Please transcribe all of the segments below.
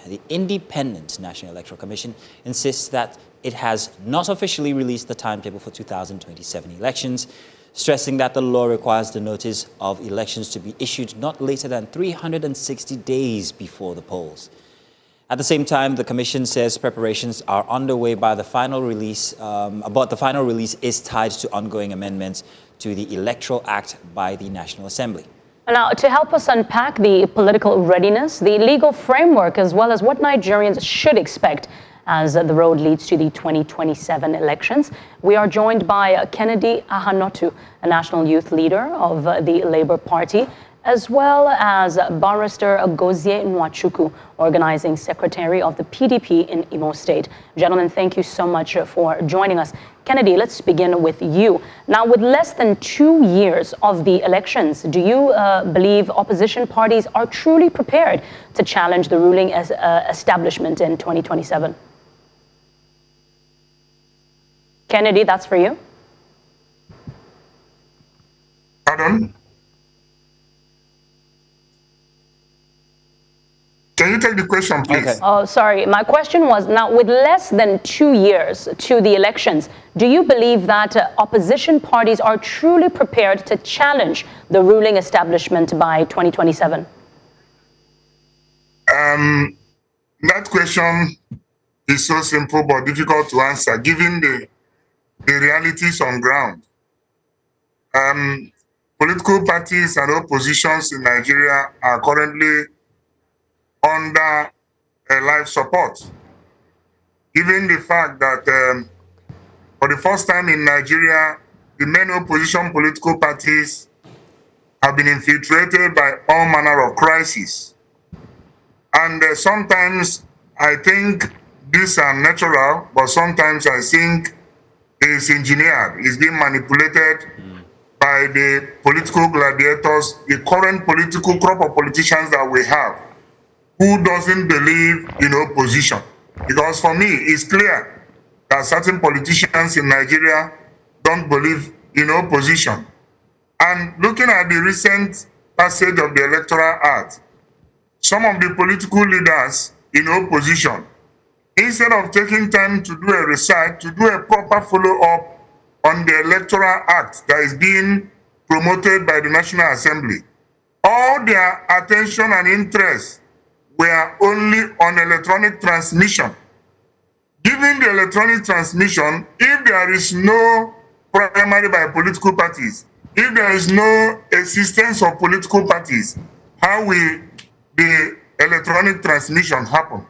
The Independent National Electoral Commission insists that it has not officially released the timetable for 2027 elections, stressing that the law requires the notice of elections to be issued not later than 360 days before the polls. At the same time, the Commission says preparations are underway by the final release, but the final release is tied to ongoing amendments to the Electoral Act by the National Assembly. Now, to help us unpack the political readiness, the legal framework, as well as what Nigerians should expect as the road leads to the 2027 elections, we are joined by Kennedy Ahanotu, a national youth leader of the Labour Party, as well as Barrister Gozie Nwachukwu, organizing secretary of the PDP in Imo State. Gentlemen, thank you so much for joining us. Kennedy, let's begin with you. Now, with less than 2 years of the elections, do you believe opposition parties are truly prepared to challenge the ruling establishment in 2027? Kennedy, that's for you. Pardon? Can you take the question, please? Okay. Oh, sorry. My question was, now with less than 2 years to the elections, do you believe that opposition parties are truly prepared to challenge the ruling establishment by 2027? That question is so simple but difficult to answer, given the realities on ground. Political parties and oppositions in Nigeria are currently under life support, given the fact that for the first time in Nigeria, the main opposition political parties have been infiltrated by all manner of crises. And sometimes I think these are natural, but sometimes I think it's engineered, it's being manipulated by the political gladiators, the current political crop of politicians that we have, who doesn't believe in opposition. Because for me, it's clear that certain politicians in Nigeria don't believe in opposition. And looking at the recent passage of the Electoral Act, some of the political leaders in opposition, instead of taking time to do a research, to do a proper follow-up on the Electoral Act that is being promoted by the National Assembly, all their attention and interest were only on electronic transmission. Given the electronic transmission, if there is no primary by political parties, if there is no existence of political parties, how will the electronic transmission happen?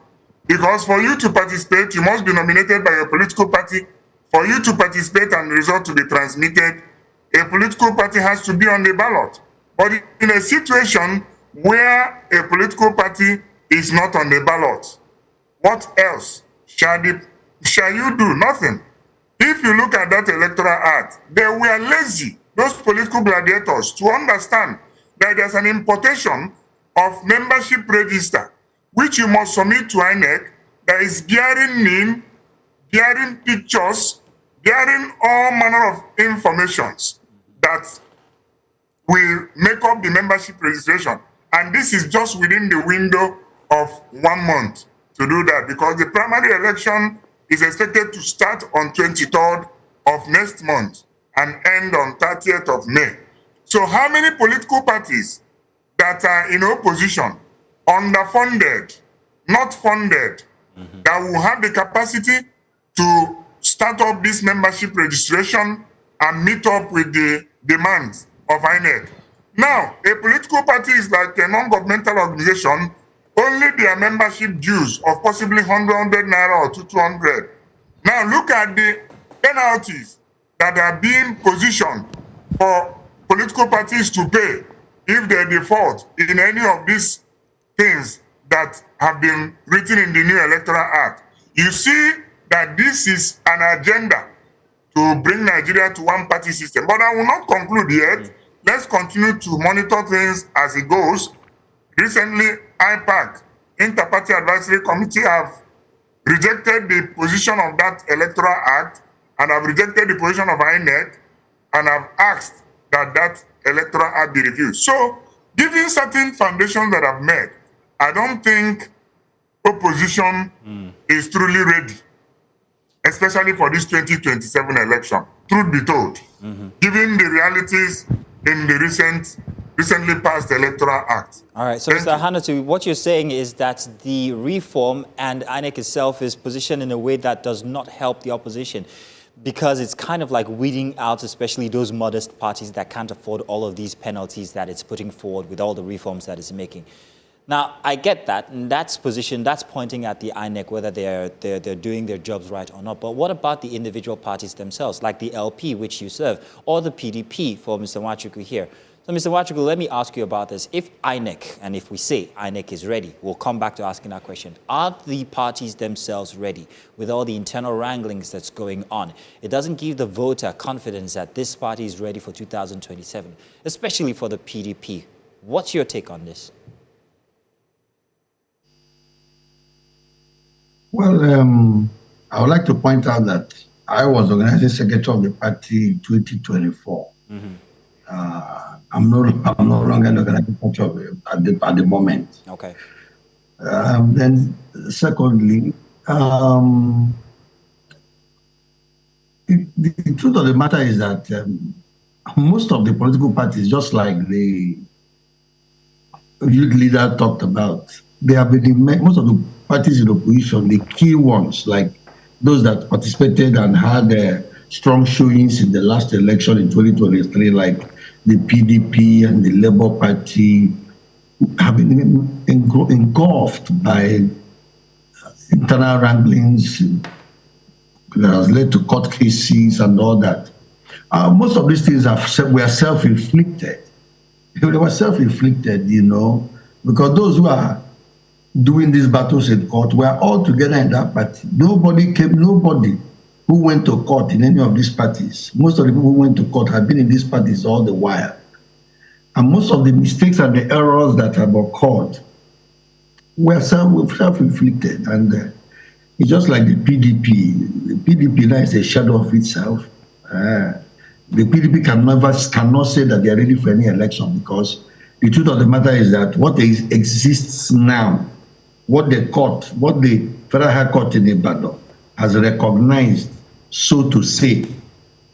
Because for you to participate, you must be nominated by a political party. For you to participate and the result to be transmitted, a political party has to be on the ballot. But in a situation where a political party is not on the ballot, what else shall you do? Nothing. If you look at that Electoral Act, they were lazy, those political gladiators, to understand that there's an importation of membership register, which you must submit to INEC, that is bearing name, bearing pictures, bearing all manner of informations that will make up the membership registration. And this is just within the window of 1 month to do that, because the primary election is expected to start on 23rd of next month and end on 30th of May. So how many political parties that are in opposition, underfunded, not funded, that will have the capacity to start up this membership registration and meet up with the demands of INEC? Now, a political party is like a non-governmental organization, only their membership dues of possibly 100 naira or 200. Now, look at the penalties that are being positioned for political parties to pay if they default in any of these things that have been written in the new Electoral Act. You see that this is an agenda to bring Nigeria to one-party system. But I will not conclude yet. Let's continue to monitor things as it goes. Recently, IPAC, Inter-Party Advisory Committee, have rejected the position of that Electoral Act and have rejected the position of INEC and have asked that that Electoral Act be reviewed. So, given certain foundations that I've made, I don't think opposition is truly ready, especially for this 2027 election, truth be told, given the realities in the recently passed Electoral Act. All right, so Mr. Ahanotu, what you're saying is that the reform and INEC itself is positioned in a way that does not help the opposition, because it's kind of like weeding out especially those modest parties that can't afford all of these penalties that it's putting forward with all the reforms that it's making. Now, I get that, and that's pointing at the INEC, whether they're doing their jobs right or not. But what about the individual parties themselves, like the LP, which you serve, or the PDP for Mr. Nwachukwu here? So, Mr. Nwachukwu, let me ask you about this. If INEC, and if we say INEC is ready, we'll come back to asking that question. Are the parties themselves ready with all the internal wranglings that's going on? It doesn't give the voter confidence that this party is ready for 2027, especially for the PDP. What's your take on this? Well, I would like to point out that I was organizing secretary of the party in 2024. I'm no longer an organizing secretary at the moment. Okay. Then, secondly, the truth of the matter is that most of the political parties, just like the youth leader talked about, they have been most of the parties in opposition, the key ones, like those that participated and had strong showings in the last election in 2023, like the PDP and the Labour Party, have been engulfed by internal wranglings that has led to court cases and all that. Most of these things were self-inflicted. They were self-inflicted, you know, because those who are doing these battles in court were all together in that party. Nobody who went to court in any of these parties, most of the people who went to court have been in these parties all the while. And most of the mistakes and the errors that have occurred were self-inflicted. And it's just like the PDP. The PDP now is a shadow of itself. The PDP cannot say that they are ready for any election, because the truth of the matter is that what exists now, what the Federal High Court in Ibadan has recognized, so to say.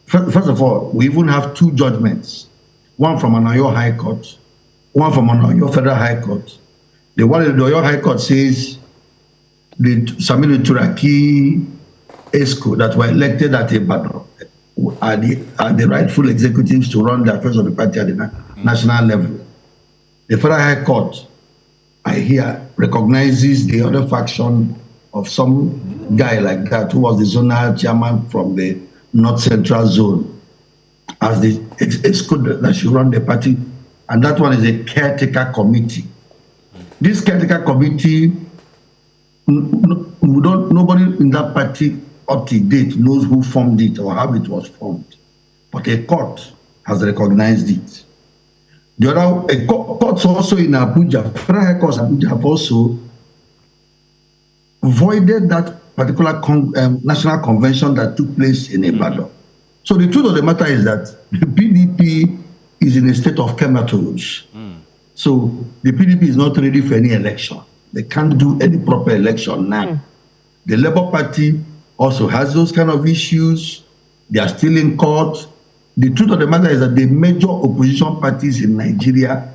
First of all, we even have two judgments, one from an Oyo High Court, one from an Oyo Federal High Court. The one in the Oyo High Court says the Saminu Turaki ESCO that were elected at Ibadan are the rightful executives to run the affairs of the party at the national level. The Federal High Court, I hear, recognizes the other faction of some guy like that who was the zonal chairman from the North Central Zone as the ESCO that should run the party, and that one is a caretaker committee. This caretaker committee, nobody in that party up to date knows who formed it or how it was formed, but a court has recognized it. The other courts also in Abuja, Federal High Courts Abuja, have also voided that particular national convention that took place in Ibadan. So the truth of the matter is that the PDP is in a state of comatose. So the PDP is not ready for any election. They can't do any proper election now. The Labour Party also has those kind of issues. They are still in court. The truth of the matter is that the major opposition parties in Nigeria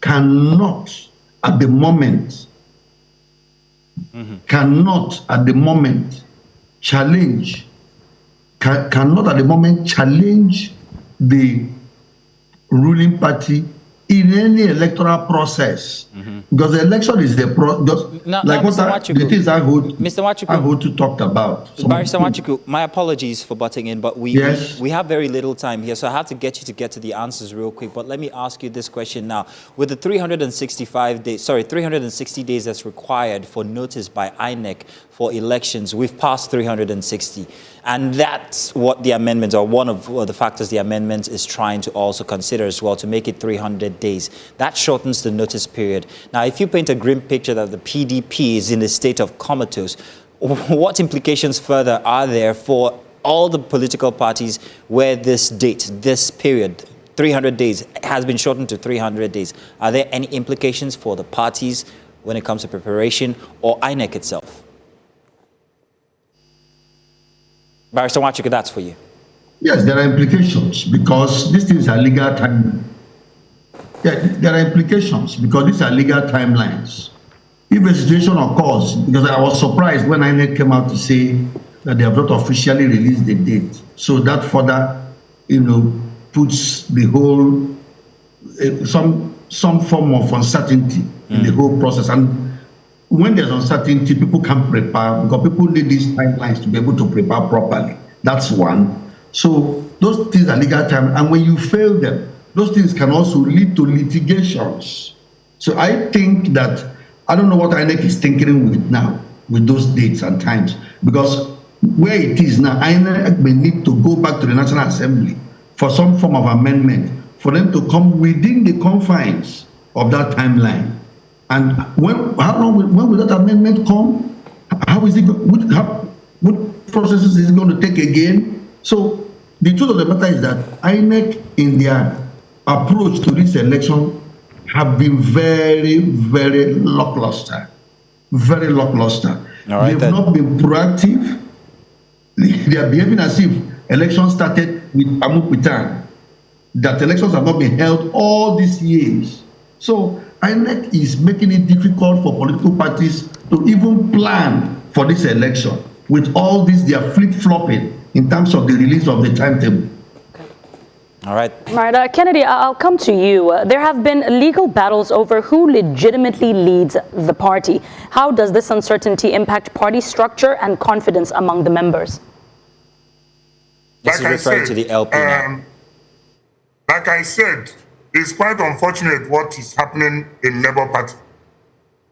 cannot at the moment challenge the ruling party in any electoral process, because the election is the the things I Ahanotu talked about. Barrister Nwachukwu, my apologies for butting in, but we have very little time here, so I have to get you to get to the answers real quick. But let me ask you this question now: with the 360 days that's required for notice by INEC for elections, we've passed 360. And that's what the amendments, or one of the factors the amendment is trying to also consider as well, to make it 300 days. That shortens the notice period. Now, if you paint a grim picture that the PDP is in a state of comatose, what implications further are there for all the political parties where this date, this period, 300 days, has been shortened to 300 days? Are there any implications for the parties when it comes to preparation, or INEC itself? Barrister Nwachukwu, that's for you. Yes, there are implications because these things are legal time. Yeah, there are implications because these are legal timelines. If a situation occurs, because I was surprised when INEC came out to say that they have not officially released the date, so that further, puts the whole some form of uncertainty in the whole process. And when there's uncertainty, people can't prepare because people need these timelines to be able to prepare properly. That's one. So those things are legal time, and when you fail them, those things can also lead to litigations. So I think that I don't know what INEC is thinking with now with those dates and times, because where it is now, INEC may need to go back to the National Assembly for some form of amendment for them to come within the confines of that timeline. And when will that amendment come? How is it? What processes is it going to take again? So the truth of the matter is that INEC, in their approach to this election, have been very, very lackluster. Very lackluster. They've not been proactive. They are behaving as if elections started with Amukwitan, that elections have not been held all these years. So INEC is making it difficult for political parties to even plan for this election. With all this, they are flip-flopping in terms of the release of the timetable. All right. Kennedy, I'll come to you. There have been legal battles over who legitimately leads the party. How does this uncertainty impact party structure and confidence among the members? This is referring to the LP now. Like I said, it's quite unfortunate what is happening in Labour Party.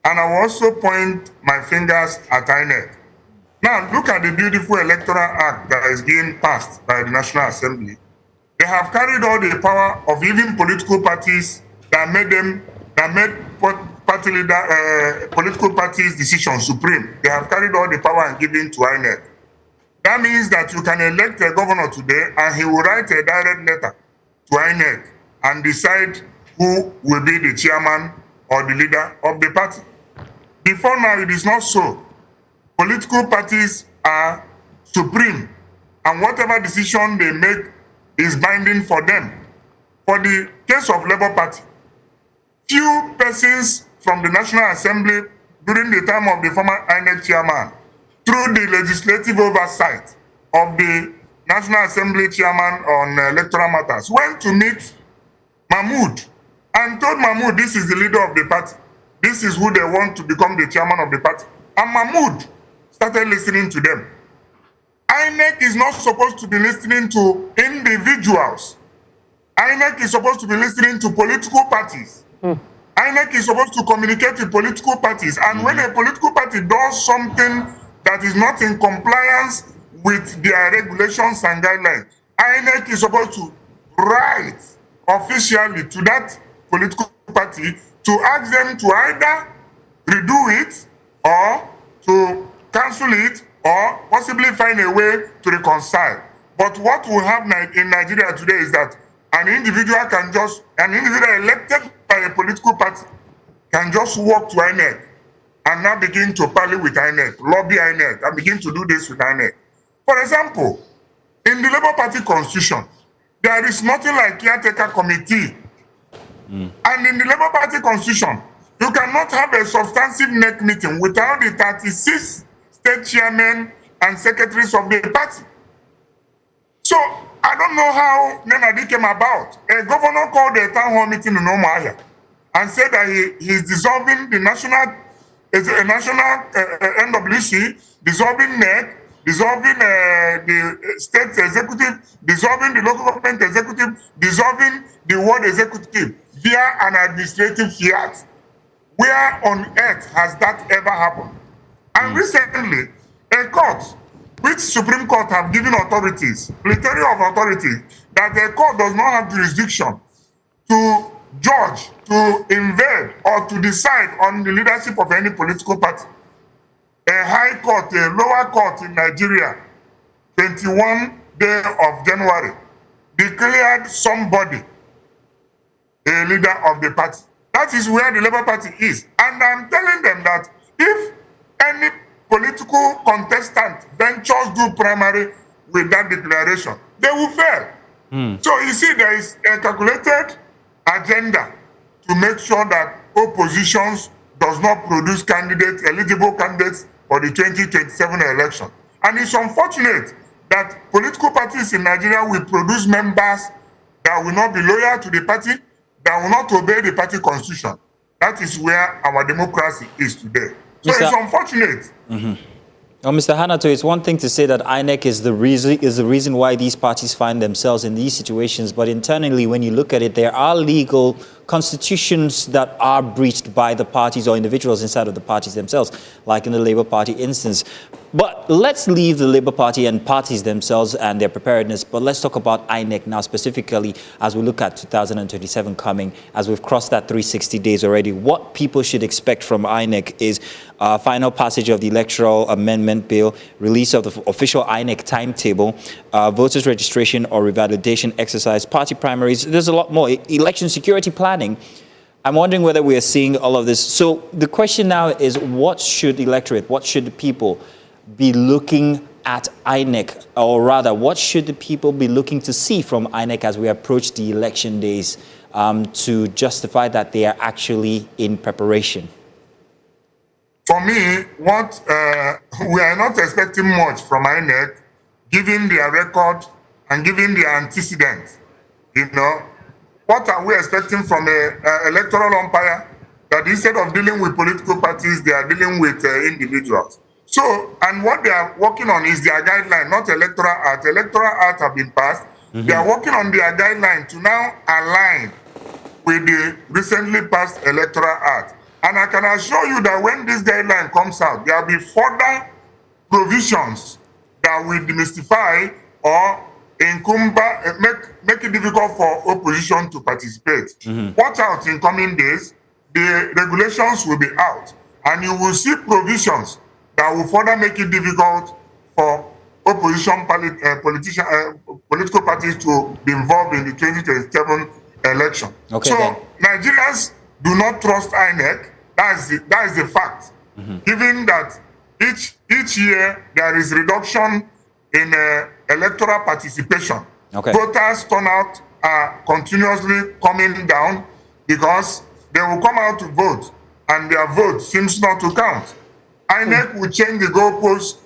And I will also point my fingers at INEC. Now, look at the beautiful Electoral Act that is being passed by the National Assembly. They have carried all the power of even political parties that made political parties' decisions supreme. They have carried all the power and given to INEC. That means that you can elect a governor today and he will write a direct letter to INEC and decide who will be the chairman or the leader of the party. Before now, it is not so. Political parties are supreme, and whatever decision they make is binding for them. For the case of Labour Party, few persons from the National Assembly during the time of the former INEC chairman, through the legislative oversight of the National Assembly chairman on electoral matters, went to meet Mahmoud and told Mahmoud this is the leader of the party. This is who they want to become the chairman of the party. And Mahmoud started listening to them. INEC is not supposed to be listening to individuals. INEC is supposed to be listening to political parties. INEC is supposed to communicate with political parties. And when a political party does something that is not in compliance with their regulations and guidelines, INEC is supposed to write officially to that political party to ask them to either redo it or to cancel it or possibly find a way to reconcile. But what we have in Nigeria today is that an individual elected by a political party can just walk to INEC and now begin to parley with INEC, lobby INEC, and begin to do this with INEC. For example, in the Labour Party constitution, there is nothing like caretaker committee. And in the Labour Party constitution, you cannot have a substantive NEC meeting without the 36 state chairmen and secretaries of the party. So I don't know how Nenadi came about. A governor called a town hall meeting in Umuahia and said that he is dissolving the national NWC, dissolving NEC, dissolving the state executive, dissolving the local government executive, dissolving the ward executive via an administrative fiat. Where on earth has that ever happened? And recently, a court, which Supreme Court have given authorities, plenary of authority, that the court does not have jurisdiction to judge, to invade, or to decide on the leadership of any political party. A high court, a lower court in Nigeria, 21 day of January, declared somebody a leader of the party. That is where the Labour Party is. And I'm telling them that if any political contestant ventures do primary with that declaration, they will fail. So you see, there is a calculated agenda to make sure that oppositions does not produce candidates, eligible candidates for the 2027 election. And it's unfortunate that political parties in Nigeria will produce members that will not be loyal to the party, that will not obey the party constitution. That is where our democracy is today. So it's unfortunate. Well, Mr. Ahanotu, it's one thing to say that INEC is the reason why these parties find themselves in these situations, but internally, when you look at it, there are legal constitutions that are breached by the parties or individuals inside of the parties themselves, like in the Labour Party instance. But let's leave the Labour Party and parties themselves and their preparedness, but let's talk about INEC now specifically as we look at 2027 coming, as we've crossed that 360 days already. What people should expect from INEC is final passage of the Electoral Amendment Bill, release of the official INEC timetable, voters registration or revalidation exercise, party primaries. There's a lot more. Election security planning. I'm wondering whether we are seeing all of this. So the question now is, what should the electorate, what should the people be looking at INEC, or rather, what should the people be looking to see from INEC as we approach the election days to justify that they are actually in preparation? For me, we are not expecting much from INEC, given their record and given their antecedents. What are we expecting from an electoral umpire? That instead of dealing with political parties, they are dealing with individuals. So, and what they are working on is their guideline, not electoral act. Electoral act have been passed. They are working on their guideline to now align with the recently passed electoral act. And I can assure you that when this guideline comes out, there will be further provisions that will demystify or make it difficult for opposition to participate. Watch out in coming days, the regulations will be out, and you will see provisions that will further make it difficult for opposition political parties to be involved in the 2027 election. Okay, so Nigerians do not trust INEC. That is the fact. Given that each year there is reduction in electoral participation. Voters turnout are continuously coming down because they will come out to vote and their vote seems not to count. INEC will change the goalposts.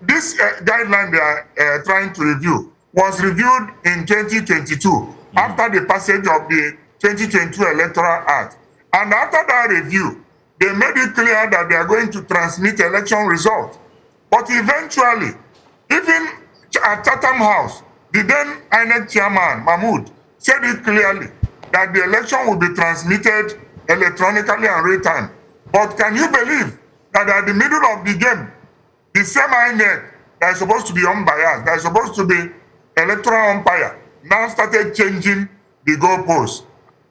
This guideline they are trying to review was reviewed in 2022 after the passage of the 2022 Electoral Act. And after that review, they made it clear that they are going to transmit election results. But eventually, even at Chatham House, the then INEC chairman, Mahmood, said it clearly that the election will be transmitted electronically and real time. But can you believe that at the middle of the game, the same INEC that is supposed to be unbiased, that is supposed to be electoral umpire, now started changing the goalposts.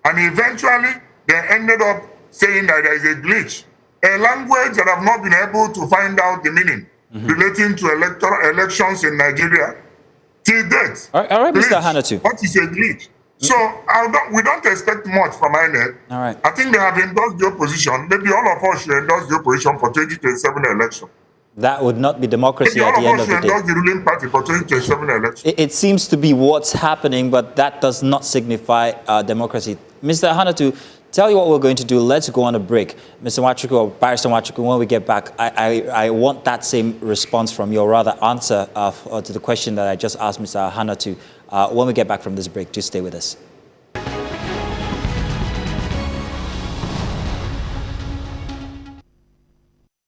And eventually, they ended up saying that there is a glitch, a language that have not been able to find out the meaning relating to elections in Nigeria till date. All right, glitch. Mr. Ahanotu. What is a glitch? So we don't expect much from INEC. All right. I think they have endorsed the opposition. Maybe all of us should endorse the opposition for 2027 election. That would not be democracy at the end of the day. Maybe all of us should endorse the ruling party for 2027 election. It seems to be what's happening, but that does not signify democracy. Mr. Ahanotu, tell you what we're going to do. Let's go on a break. Mr. Nwachukwu or Barrister Nwachukwu, when we get back, I want that same response from you, or rather answer to the question that I just asked Mr. Ahanotu. When we get back from this break, do stay with us.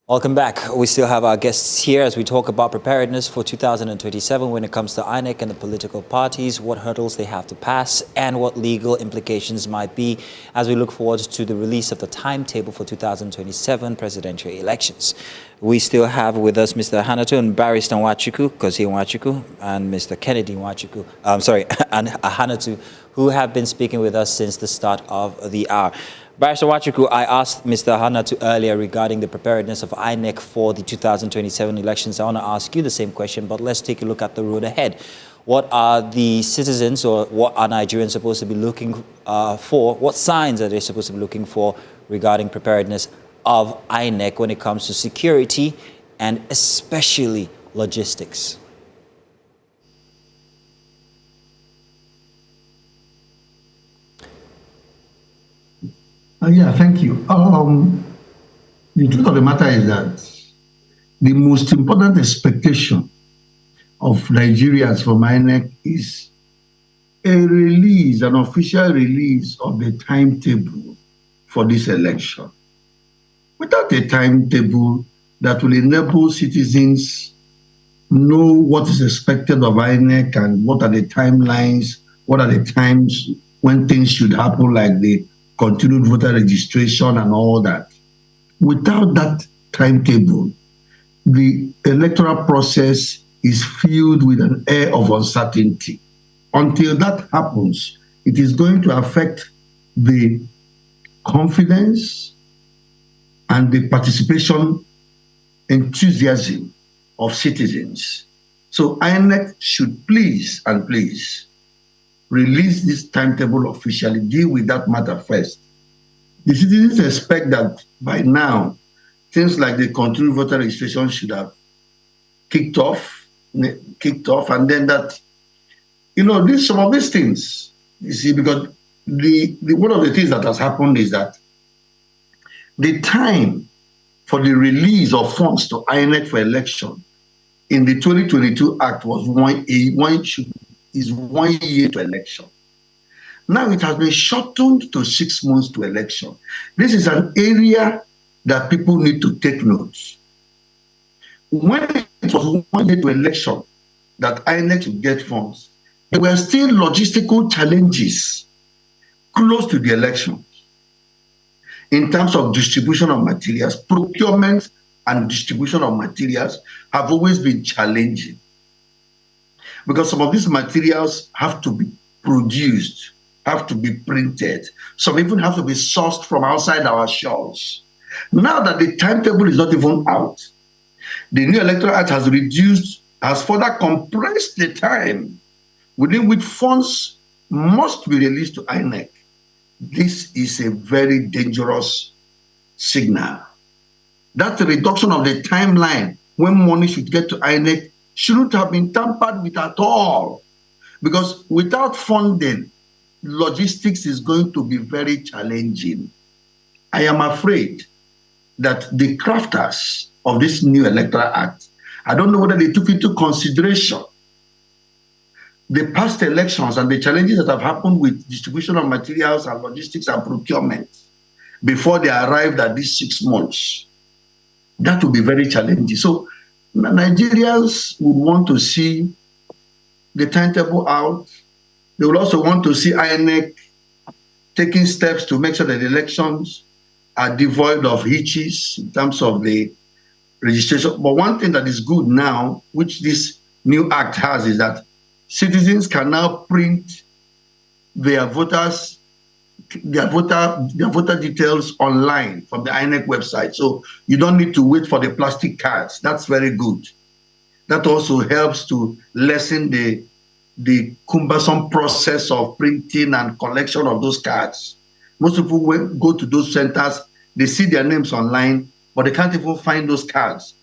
Welcome back. We still have our guests here as we talk about preparedness for 2027 when it comes to INEC and the political parties, what hurdles they have to pass, and what legal implications might be as we look forward to the release of the timetable for 2027 presidential elections. We still have with us Mr. Ahanotu and Barrister Gozie Nwachukwu, and Mr. Kennedy Ahanotu, who have been speaking with us since the start of the hour. Barrister Nwachukwu, I asked Mr. Ahanotu earlier regarding the preparedness of INEC for the 2027 elections. I want to ask you the same question, but let's take a look at the road ahead. What are the citizens, or what are Nigerians supposed to be looking for? What signs are they supposed to be looking for regarding preparedness of INEC when it comes to security and especially logistics? Yeah, thank you. The truth of the matter is that the most important expectation of Nigerians from INEC is a release, an official release of the timetable for this election. Without a timetable that will enable citizens know what is expected of INEC and what are the timelines, what are the times when things should happen, like the continued voter registration and all that. Without that timetable, the electoral process is filled with an air of uncertainty. Until that happens, it is going to affect the confidence and the participation enthusiasm of citizens. So INEC should please release this timetable officially, deal with that matter first. The citizens expect that by now, things like the continued voter registration should have kicked off, and then that, some of these things, you see, because the one of the things that has happened is that the time for the release of funds to INEC for election in the 2022 Act was 1 year to election. Now it has been shortened to 6 months to election. This is an area that people need to take notes. When it was 1 year to election that INEC would get funds, there were still logistical challenges close to the election in terms of distribution of materials. Procurement and distribution of materials have always been challenging, because some of these materials have to be produced, have to be printed. Some even have to be sourced from outside our shores. Now that the timetable is not even out, the new Electoral Act has further compressed the time within which funds must be released to INEC. This is a very dangerous signal. That reduction of the timeline when money should get to INEC shouldn't have been tampered with at all, because without funding, logistics is going to be very challenging. I am afraid that the crafters of this new Electoral Act, I don't know whether they took into consideration the past elections and the challenges that have happened with distribution of materials and logistics and procurement before they arrived at these 6 months. That will be very challenging. So Nigerians would want to see the timetable out. They will also want to see INEC taking steps to make sure that the elections are devoid of hitches in terms of the registration. But one thing that is good now, which this new act has, is that citizens can now print their voter details online from the INEC website. So you don't need to wait for the plastic cards. That's very good. That also helps to lessen the cumbersome process of printing and collection of those cards. Most people go to those centers, they see their names online, but they can't even find those cards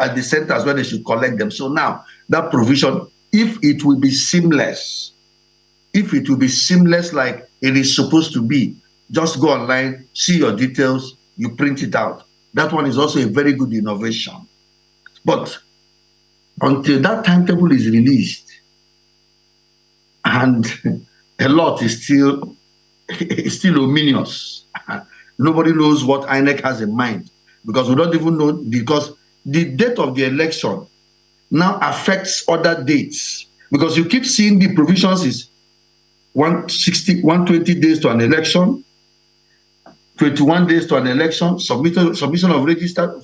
at the centers where they should collect them. So now that provision, if it will be seamless like it is supposed to be, just go online, see your details, you print it out. That one is also a very good innovation. But until that timetable is released, and a lot is still ominous. Nobody knows what INEC has in mind, because we don't even know, because the date of the election now affects other dates, because you keep seeing the provisions is 120 days to an election, 21 days to an election, submission of register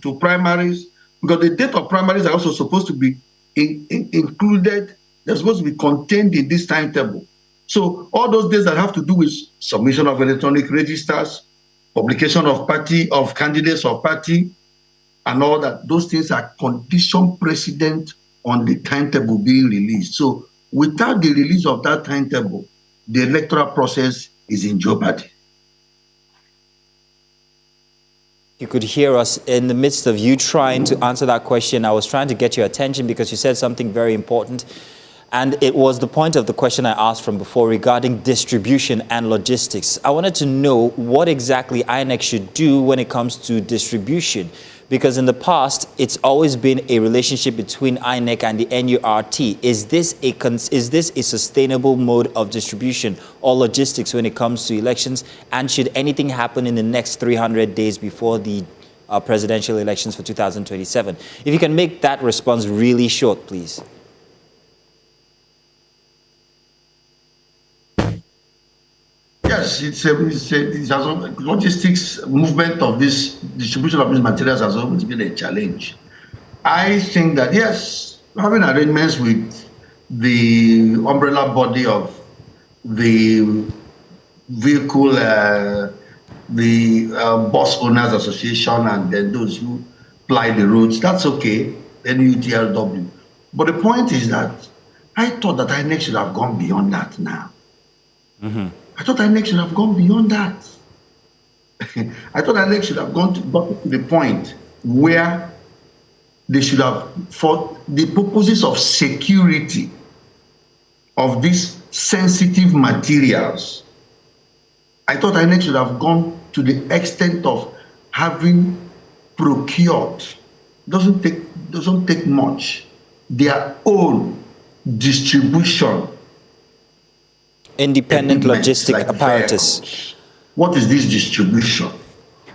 to primaries, because the date of primaries are also supposed to be included. They're supposed to be contained in this timetable. So all those days that have to do with submission of electronic registers, publication of candidates of party, and all that, those things are condition precedent on the timetable being released. So without the release of that timetable, the electoral process is in jeopardy. You could hear us in the midst of you trying to answer that question. I was trying to get your attention because you said something very important. And it was the point of the question I asked from before regarding distribution and logistics. I wanted to know what exactly INEC should do when it comes to distribution. Because in the past, it's always been a relationship between INEC and the NURT. Is this a sustainable mode of distribution or logistics when it comes to elections? And should anything happen in the next 300 days before the presidential elections for 2027? If you can make that response really short, please. Yes, logistics movement of this distribution of these materials has always been a challenge. I think that, yes, having arrangements with the umbrella body of the vehicle, the bus owners association, and then those who ply the roads, that's okay, NUTLW. But the point is that I thought that INEC should have gone beyond that now. Mm-hmm. I thought INEC should have gone beyond that. I thought INEC should have gone to the point where they should have, for the purposes of security of these sensitive materials, I thought INEC should have gone to the extent of having procured, doesn't take much, their own distribution. Independent logistic like apparatus. Vehicles. What is this distribution?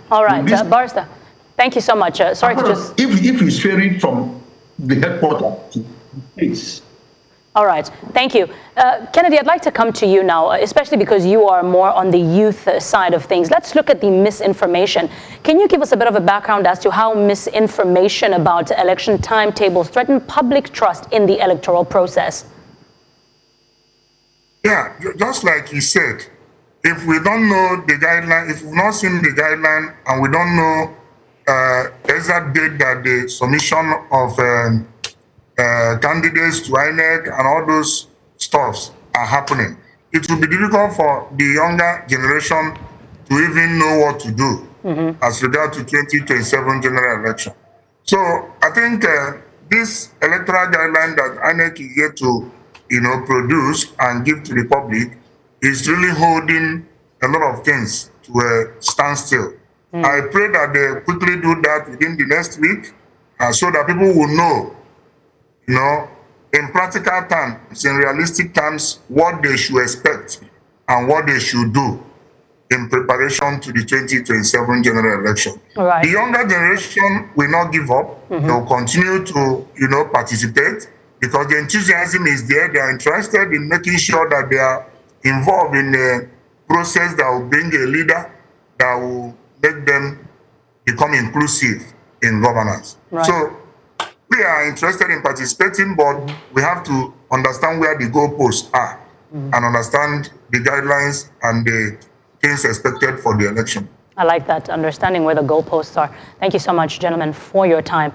All right, Barrister, thank you so much. Sorry to just... If it's ferried from the headquarters to the place. All right, thank you. Kennedy, I'd like to come to you now, especially because you are more on the youth side of things. Let's look at the misinformation. Can you give us a bit of a background as to how misinformation about election timetables threaten public trust in the electoral process? Yeah, just like he said, if we don't know the guideline, if we've not seen the guideline and we don't know exact date that the submission of candidates to INEC and all those stuffs are happening, it will be difficult for the younger generation to even know what to do as regard to 2027 general election. So I think this electoral guideline that INEC is yet to produce and give to the public is really holding a lot of things to a standstill. I pray that they quickly do that within the next week so that people will know, in practical terms, in realistic terms, what they should expect and what they should do in preparation to the 2027 general election. Right. The younger generation will not give up. They'll continue to, participate, because the enthusiasm is there. They are interested in making sure that they are involved in a process that will bring a leader that will make them become inclusive in governance. Right. So we are interested in participating, but we have to understand where the goalposts are and understand the guidelines and the things expected for the election. I like that, understanding where the goalposts are. Thank you so much, gentlemen, for your time.